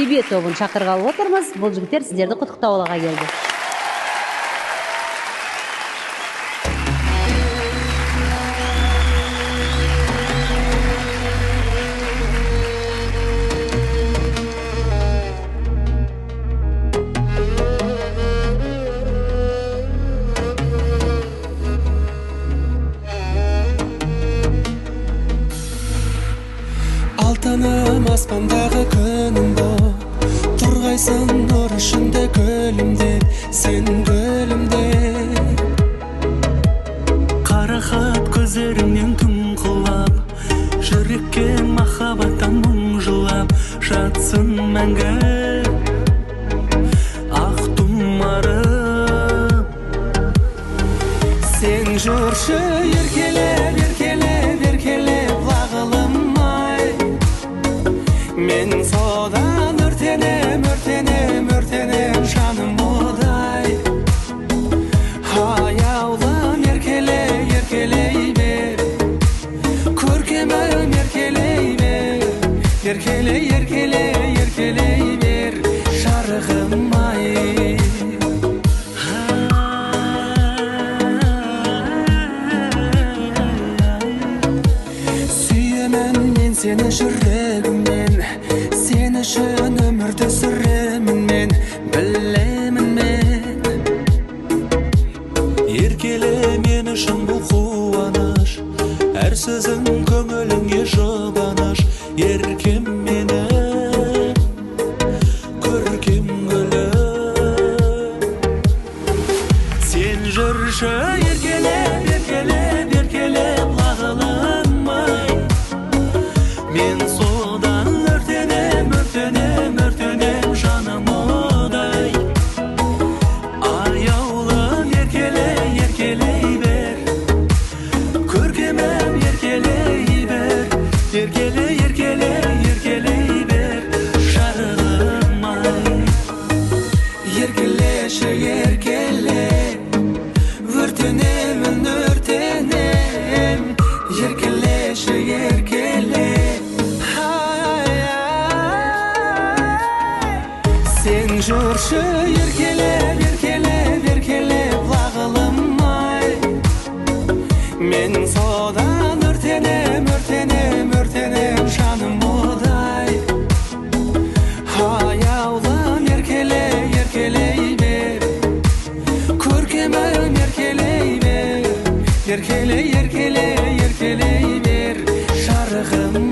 Дебют тобун чакыргалы отурмуз. Бул жигиттер сиздерди куттуктоого келди. Алтыным аспандағы күнім боп тұрғайсың нұр ішінде гүлімдеп, сен гүлімдеп. Қарақат көздеріңнен түн құлап, жүрекке махаббаттан мұң жылап, жатсын мәңгі ақ тұмарым. Сен жүрші еркелеп, еркелеп, еркелеп лағылым. Мен содан өртенем, өртенем, өртенем жаным одай. Аяулым еркелей, еркелей бер, көркемім еркелей бер, еркелей, еркелей, еркелей бер, жарығым ай. Сүйемін мен сені жүрегіммен, сен үшін өмірді сүремін мен, білемін мен. Еркеле мен үшін бұл қуаныш, әр сөзің көңіліңе жұбаныш. Еркем менің, көркем гүлім. Сен жүрші еркелеп, еркелеп, еркелеп лағылым ай. Мен содан өртенем, өртенем, өртенем жаным одай. Аяулым еркелей, еркелей бер, көркемім еркелей бер, еркелей, еркелей, еркелей бер, жарығым ай. Еркелеші еркеле, өртенемін, өртенем, еркелеші еркеле. Сен жүрші еркелеп, еркелеп, еркелеп лағылым ай. Мен содан өртенем, өртенем, өртенем жаным одай. Аяулым еркелей, еркелей бер, көркемім еркелей бер, еркелей, еркелей, еркелей бер, жарығым